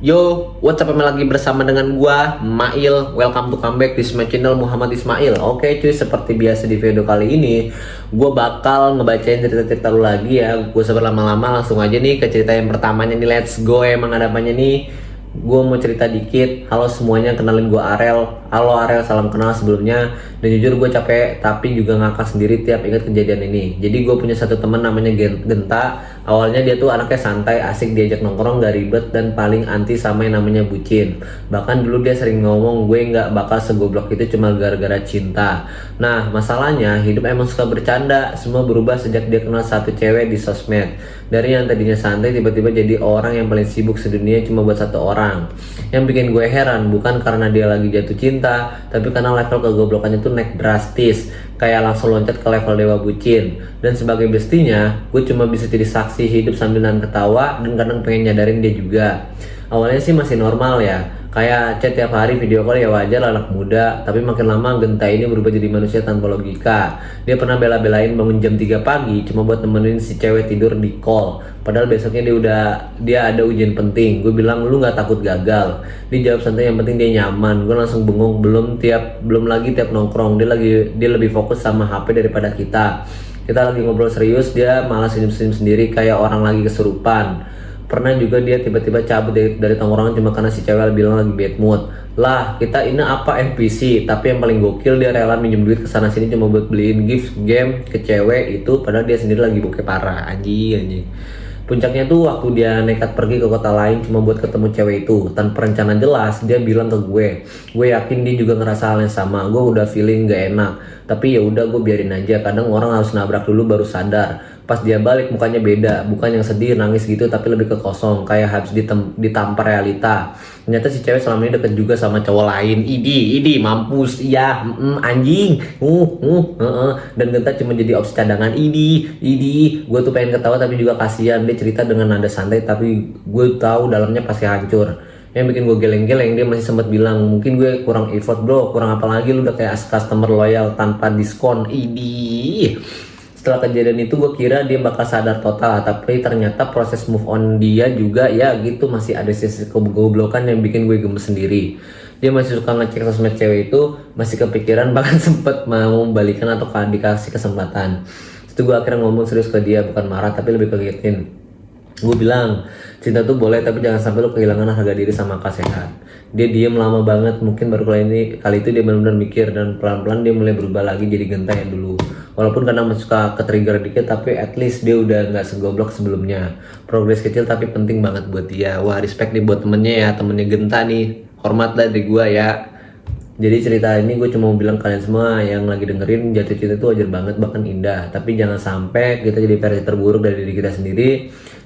Yo, what's up, lagi bersama dengan gua Mail. Welcome to come back di my channel Muhammad Ismail. Oke cuy, seperti biasa di video kali ini gua bakal ngebacain cerita-cerita lu lagi ya. Gua sabar lama-lama, langsung aja nih ke cerita yang pertamanya nih. Let's go. Emang ada apanya nih? Gue mau cerita dikit. Halo semuanya, kenalin gue Arel. Halo Arel, salam kenal sebelumnya. Dan jujur gue capek tapi juga ngakak sendiri tiap ingat kejadian ini. Jadi gue punya satu teman namanya Genta. Awalnya dia tuh anaknya santai, asik diajak nongkrong, gak ribet, dan paling anti sama yang namanya bucin. Bahkan dulu dia sering ngomong gue gak bakal segoblok itu cuma gara-gara cinta. Nah masalahnya hidup emang suka bercanda. Semua berubah sejak dia kenal satu cewek di sosmed. Dari yang tadinya santai tiba-tiba jadi orang yang paling sibuk sedunia cuma buat satu orang. Yang bikin gue heran bukan karena dia lagi jatuh cinta, tapi karena level kegoblokannya tuh naik drastis, kayak langsung loncat ke level dewa bucin. Dan sebagai bestinya, gue cuma bisa jadi saksi hidup sambil nahan ketawa dan kadang pengen nyadarin dia juga. Awalnya sih masih normal ya, kayak chat tiap hari, video call ya wajar anak muda. Tapi makin lama Genta ini berubah jadi manusia tanpa logika. Dia pernah bela-belain bangun jam 3 pagi cuma buat nemenin si cewek tidur di call. Padahal besoknya dia ada ujian penting. Gue bilang, lu nggak takut gagal? Dia jawab santai, yang penting dia nyaman. Gue langsung bengong. Belum lagi tiap nongkrong dia lebih fokus sama HP daripada kita. Kita lagi ngobrol serius, dia malah senyum-senyum sendiri kayak orang lagi kesurupan. Pernah juga dia tiba-tiba cabut dari tongkrongan cuma karena si cewek bilang lagi bad mood. Lah, kita ini apa NPC? Tapi yang paling gokil, dia rela minjem duit kesana sini cuma buat beliin gift game ke cewek itu, padahal dia sendiri lagi bokeh parah. Anjing. Puncaknya tuh waktu dia nekat pergi ke kota lain cuma buat ketemu cewek itu tanpa rencana jelas. Dia bilang ke gue yakin dia juga ngerasa hal yang sama. Gue udah feeling gak enak, tapi ya udah gue biarin aja. Kadang orang harus nabrak dulu baru sadar. Pas dia balik mukanya beda, bukan yang sedih nangis gitu, tapi lebih ke kosong, kayak habis ditampar realita. Ternyata si cewek selama ini deket juga sama cowok lain. Idi mampus ya, anjing. Dan Genta cuma jadi opsi cadangan. Idi gue tuh pengen ketawa tapi juga kasihan. Dia cerita dengan nada santai tapi gue tahu dalamnya pasti hancur. Yang bikin gue geleng-geleng, dia masih sempat bilang, mungkin gue kurang effort bro, kurang apa lagi, lu udah kayak customer loyal tanpa diskon. Idi. Setelah kejadian itu gue kira dia bakal sadar total, tapi ternyata proses move on dia juga ya gitu, masih ada sisi kegoblokan yang bikin gue gemes sendiri. Dia masih suka ngecek sosmed cewek itu, masih kepikiran, bahkan sempet mau balikan atau dikasih kesempatan. Itu gue akhirnya ngomong serius ke dia, bukan marah tapi lebih kagetin. Gue bilang, cinta tuh boleh tapi jangan sampai lu kehilangan harga diri sama akal sehat. Dia diem lama banget, mungkin baru kali itu dia benar-benar mikir, dan pelan-pelan dia mulai berubah lagi jadi Genta yang dulu. Walaupun kadang masih suka ke-trigger dikit, tapi at least dia udah gak segoblok sebelumnya. Progres kecil tapi penting banget buat dia. Wah, respect nih buat temennya ya, temennya Genta nih. Hormat lah dari gua ya. Jadi cerita ini gue cuma mau bilang kalian semua yang lagi dengerin, jatuh cinta itu wajar banget, bahkan indah. Tapi jangan sampai kita jadi versi terburuk dari diri kita sendiri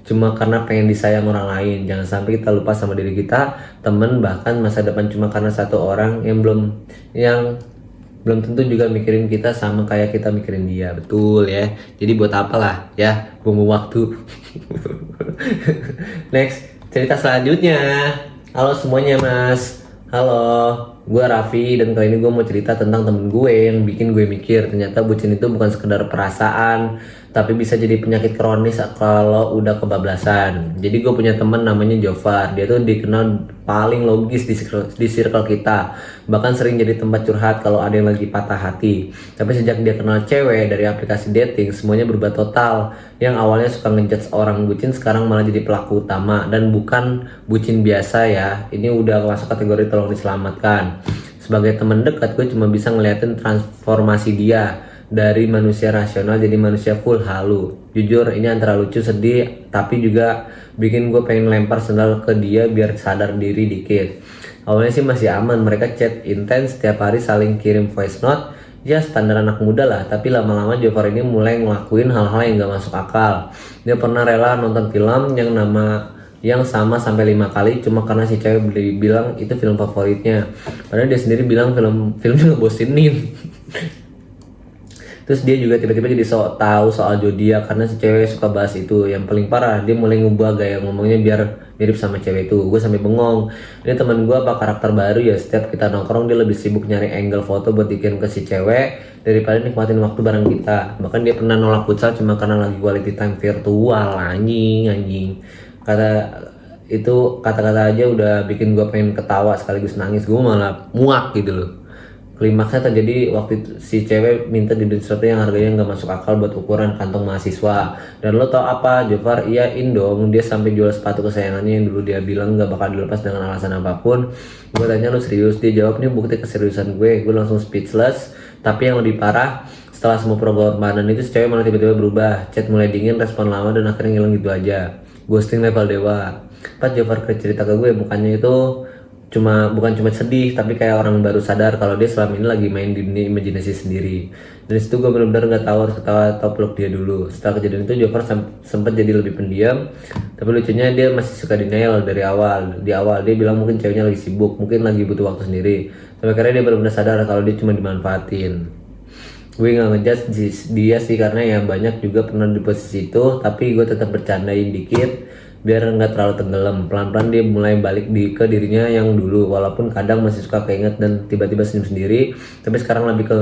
cuma karena pengen disayang orang lain. Jangan sampai kita lupa sama diri kita, temen, bahkan masa depan cuma karena satu orang yang belum tentu juga mikirin kita sama kayak kita mikirin dia. Betul ya. Jadi buat apalah ya buang waktu. Next, cerita selanjutnya. Halo semuanya mas. Halo, gue Raffi, dan kali ini gue mau cerita tentang temen gue yang bikin gue mikir ternyata bucin itu bukan sekedar perasaan, tapi bisa jadi penyakit kronis kalau udah kebablasan. Jadi gue punya temen namanya Jofar. Dia tuh dikenal paling logis di circle kita, bahkan sering jadi tempat curhat kalau ada yang lagi patah hati. Tapi sejak dia kenal cewek dari aplikasi dating, semuanya berubah total. Yang awalnya suka ngejudge orang bucin, sekarang malah jadi pelaku utama. Dan bukan bucin biasa ya, ini udah masuk kategori tolong diselamatkan. Sebagai teman dekat, gue cuma bisa ngeliatin transformasi dia dari manusia rasional jadi manusia full halu. Jujur ini antara lucu, sedih, tapi juga bikin gue pengen lempar sendal ke dia biar sadar diri dikit. Awalnya sih masih aman, mereka chat intens setiap hari, saling kirim voice note, ya standar anak muda lah. Tapi lama-lama Jofar ini mulai ngelakuin hal-hal yang gak masuk akal. Dia pernah rela nonton film yang sama sampai 5 kali cuma karena si cewek bilang itu film favoritnya, padahal dia sendiri bilang filmnya ngebosenin. Terus dia juga tiba-tiba jadi sok tahu soal zodiak karena si cewek suka bahas itu. Yang paling parah, dia mulai ngubah gaya ngomongnya biar mirip sama cewek itu. Gue sampai bengong, ini teman gue apa karakter baru ya? Setiap kita nongkrong dia lebih sibuk nyari angle foto buat dikirim ke si cewek daripada nikmatin waktu bareng kita. Bahkan dia pernah nolak futsal cuma karena lagi quality time virtual. Anjing. Kata itu kata-kata aja udah bikin gue pengen ketawa sekaligus nangis. Gue malah muak gitu loh. Klimaksnya terjadi waktu itu si cewek minta dibeliin sesuatu yang harganya nggak masuk akal buat ukuran kantong mahasiswa. Dan lo tau apa, Jofar? Iyain dong, dia sampai jual sepatu kesayangannya yang dulu dia bilang nggak bakal dilepas dengan alasan apapun. Gue tanya, lo serius? Dia jawab, ini bukti keseriusan gue. Gue langsung speechless. Tapi yang lebih parah, setelah semua pengorbanan itu, si cewek malah tiba-tiba berubah. Chat mulai dingin, respon lama, dan akhirnya ngilang gitu aja. Ghosting level dewa. Pas Jofar cerita ke gue, mukanya itu bukan cuma sedih, tapi kayak orang baru sadar kalau dia selama ini lagi main di dunia imajinasi sendiri. Dan situ gue benar-benar nggak tahu harus ketawa atau peluk dia dulu. Setelah kejadian itu Jofar sempat jadi lebih pendiam, tapi lucunya dia masih suka denial dari awal. Di awal dia bilang mungkin ceweknya lagi sibuk, mungkin lagi butuh waktu sendiri. Sampai akhirnya dia benar-benar sadar kalau dia cuma dimanfaatin. Gue nggak ngejudge dia sih, karena ya banyak juga pernah di posisi itu, tapi gue tetap bercandain dikit biar nggak terlalu tenggelam. Pelan-pelan dia mulai balik ke dirinya yang dulu, walaupun kadang masih suka keinget dan tiba-tiba senyum sendiri, tapi sekarang lebih ke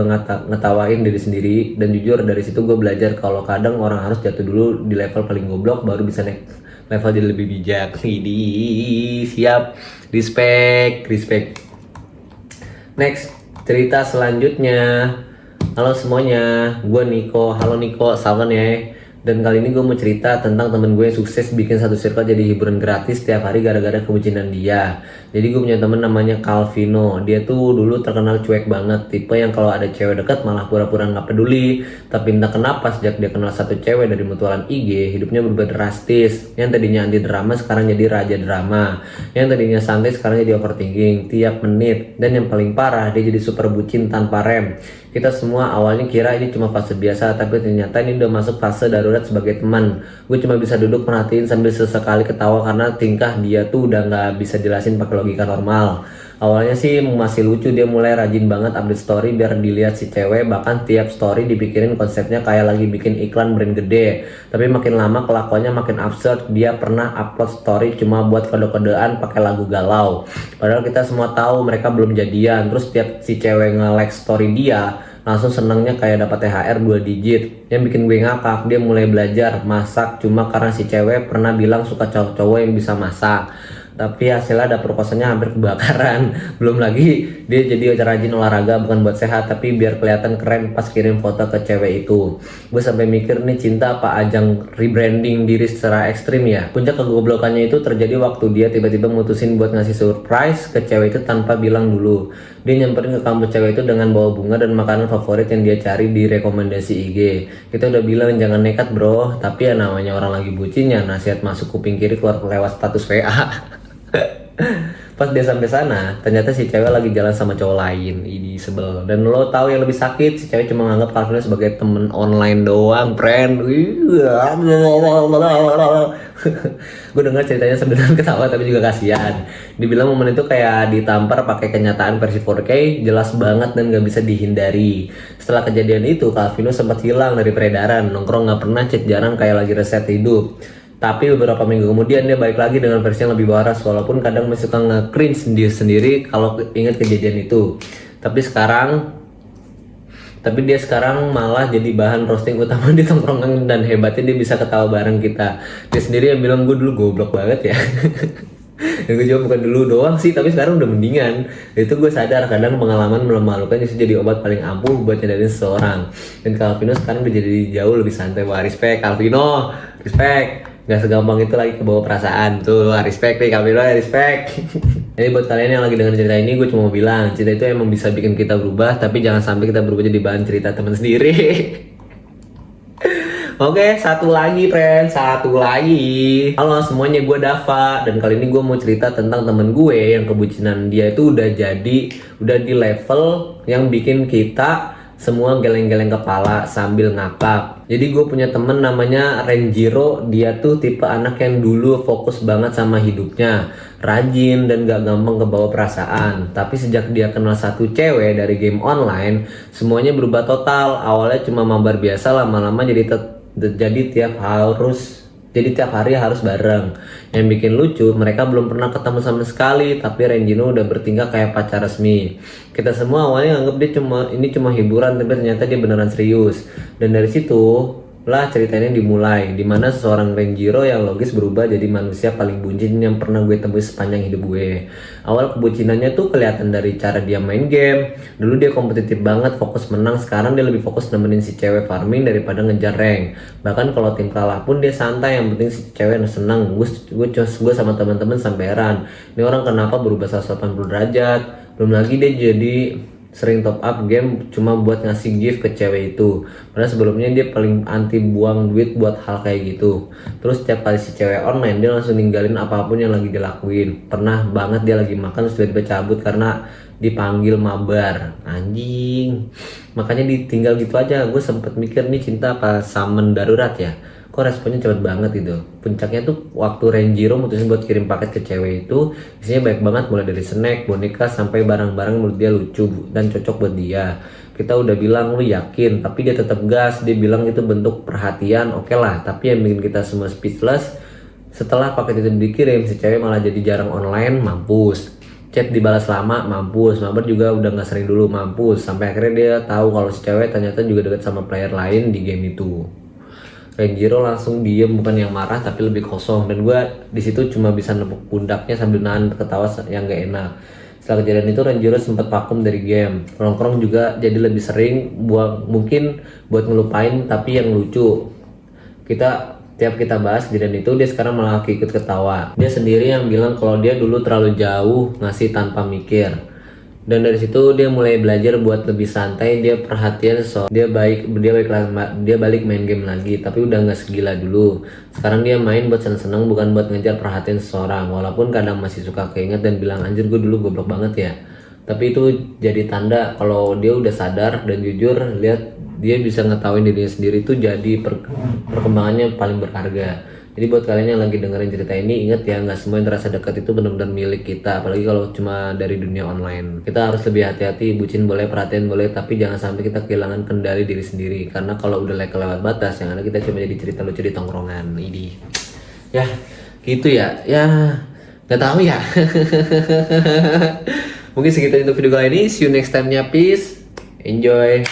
ngetawain diri sendiri. Dan jujur dari situ gue belajar kalau kadang orang harus jatuh dulu di level paling goblok baru bisa naik level jadi lebih bijak. Ini siap, respect. Next, cerita selanjutnya. Halo semuanya, gue Niko. Halo Niko, salam ya. Dan kali ini gue mau cerita tentang temen gue yang sukses bikin satu circle jadi hiburan gratis tiap hari gara-gara kebucinan dia. Jadi gue punya temen namanya Calvino. Dia tuh dulu terkenal cuek banget, tipe yang kalau ada cewek deket malah pura-pura gak peduli. Tapi entah kenapa sejak dia kenal satu cewek dari mutualan IG, hidupnya berubah drastis. Yang tadinya anti drama sekarang jadi raja drama. Yang tadinya santai sekarang jadi overthinking tiap menit. Dan yang paling parah, dia jadi super bucin tanpa rem. Kita semua awalnya kira ini cuma fase biasa, tapi ternyata ini udah masuk fase darurat sebagai teman. Gue cuma bisa duduk perhatiin sambil sesekali ketawa karena tingkah dia tuh udah nggak bisa jelasin pakai logika normal. Awalnya sih masih lucu, dia mulai rajin banget update story biar dilihat si cewek, bahkan tiap story dipikirin konsepnya kayak lagi bikin iklan brand gede. Tapi makin lama kelakuannya makin absurd. Dia pernah upload story cuma buat kode-kodean pakai lagu galau, padahal kita semua tahu mereka belum jadian. Terus tiap si cewek nge-like story dia, langsung senangnya kayak dapat THR 2 digit. Yang bikin gue ngakak, dia mulai belajar masak cuma karena si cewek pernah bilang suka cowok-cowok yang bisa masak. Tapi hasilnya dapur kosannya hampir kebakaran. Belum lagi dia jadi rajin olahraga, bukan buat sehat tapi biar kelihatan keren pas kirim foto ke cewek itu. Gue sampai mikir, nih cinta apa ajang rebranding diri secara ekstrim ya. Puncak kegoblokannya itu terjadi waktu dia tiba-tiba mutusin buat ngasih surprise ke cewek itu tanpa bilang dulu. Dia nyamperin ke kampus cewek itu dengan bawa bunga dan makanan favorit yang dia cari di rekomendasi IG. Kita udah bilang jangan nekat bro, tapi ya namanya orang lagi bucin ya, nasihat masuk kuping kiri keluar lewat status WA. Pas dia sampai sana, ternyata si cewek lagi jalan sama cowok lain. Ini sebel. Dan lo tahu yang lebih sakit, si cewek cuma nganggap Calvino sebagai temen online doang, friend. Gue dengar ceritanya sebenarnya ketawa tapi juga kasihan. Dibilang momen itu kayak ditampar pakai kenyataan versi 4K, jelas banget dan gak bisa dihindari. Setelah kejadian itu, Calvino sempat hilang dari peredaran, nongkrong gak pernah, chat jarang, kayak lagi reset hidup. Tapi beberapa minggu kemudian dia balik lagi dengan versi yang lebih waras, walaupun kadang masih suka nge-cringe sendiri kalau ingat kejadian itu. Tapi dia sekarang malah jadi bahan roasting utama di tongkrongan, dan hebatnya dia bisa ketawa bareng kita. Dia sendiri yang bilang gue dulu goblok banget ya. Dan gue jawab bukan dulu doang sih, tapi sekarang udah mendingan. Itu gue sadar kadang pengalaman memalukan bisa jadi obat paling ampuh buat nyadarin seseorang. Dan Calvino sekarang udah jadi jauh lebih santai. Wah, respect Calvino, respect. Gak segampang itu lagi kebawa perasaan. Tuh, respect nih Calvino, respect. Jadi buat kalian yang lagi dengerin cerita ini, gue cuma mau bilang cerita itu emang bisa bikin kita berubah, tapi jangan sampai kita berubah jadi bahan cerita teman sendiri. Oke, satu lagi friend, satu lagi. Halo semuanya, gue Dava. Dan kali ini gue mau cerita tentang temen gue yang kebucinan dia itu udah di level yang bikin kita semua geleng-geleng kepala sambil ngakak. Jadi gue punya temen namanya Renjiro. Dia tuh tipe anak yang dulu fokus banget sama hidupnya, rajin dan gak gampang kebawa perasaan. Tapi sejak dia kenal satu cewek dari game online, semuanya berubah total. Awalnya cuma mabar biasa, lama-lama jadi tiap hari harus bareng. Yang bikin lucu, mereka belum pernah ketemu sama sekali, tapi Renjino udah bertingkah kayak pacar resmi. Kita semua awalnya anggap dia cuma hiburan, tapi ternyata dia beneran serius. Dan dari situ lah ceritanya dimulai, dimana seseorang Renjiro yang logis berubah jadi manusia paling bucin yang pernah gue temui sepanjang hidup gue. Awal kebucinannya tuh kelihatan dari cara dia main game. Dulu dia kompetitif banget, fokus menang. Sekarang dia lebih fokus nemenin si cewek farming daripada ngejar rank. Bahkan kalau tim kalah pun dia santai, yang penting si cewek senang. Gue sama teman-teman sampai heran, ini orang kenapa berubah 180 derajat. Belum lagi dia jadi sering top up game cuma buat ngasih gift ke cewek itu. Padahal sebelumnya dia paling anti buang duit buat hal kayak gitu. Terus setiap kali si cewek online dia langsung ninggalin apapun yang lagi dilakuin. Pernah banget dia lagi makan terus tiba-tiba cabut karena dipanggil mabar. Anjing. Makanya ditinggal gitu aja. Gue sempet mikir nih cinta apa summon darurat ya. Kok responnya cepet banget itu. Puncaknya tuh waktu Renjiro mutusin buat kirim paket ke cewek itu, isinya baik banget, mulai dari snack, boneka, sampai barang-barang menurut dia lucu dan cocok buat dia. Kita udah bilang lu yakin, tapi dia tetap gas. Dia bilang itu bentuk perhatian, oke lah. Tapi yang bikin kita semua speechless, setelah paket itu dikirim, si cewek malah jadi jarang online, mampus. Chat dibalas lama, mampus. Mabar juga udah gak sering dulu, mampus. Sampai akhirnya dia tahu kalau si cewek ternyata juga deket sama player lain di game itu. Renjiro langsung diem, bukan yang marah tapi lebih kosong, dan gue di situ cuma bisa nepuk pundaknya sambil nahan ketawa yang gak enak. Setelah kejadian itu Renjiro sempat vakum dari game, nongkrong juga jadi lebih sering, mungkin buat ngelupain tapi yang lucu. Tiap kita bahas kejadian itu dia sekarang malah ikut ketawa. Dia sendiri yang bilang kalau dia dulu terlalu jauh ngasih tanpa mikir. Dan dari situ dia mulai belajar buat lebih santai, dia perhatian dia balik main game lagi, tapi udah nggak segila dulu. Sekarang dia main buat seneng-seneng, bukan buat ngejar perhatian seseorang. Walaupun kadang masih suka keinget dan bilang anjir gue dulu goblok banget ya. Tapi itu jadi tanda kalau dia udah sadar dan jujur. Lihat dia bisa ngetawain dirinya sendiri, itu jadi perkembangannya paling berharga. Jadi buat kalian yang lagi dengerin cerita ini, inget ya, nggak semua yang terasa dekat itu benar-benar milik kita, apalagi kalau cuma dari dunia online. Kita harus lebih hati-hati, bucin boleh, perhatian boleh, tapi jangan sampai kita kehilangan kendali diri sendiri. Karena kalau udah kelewat batas, yang ada kita cuma jadi cerita lucu di tongkrongan. Ini ya gitu ya, nggak tahu ya. Mungkin segitu untuk video kali ini. See you next time-nya, peace, enjoy.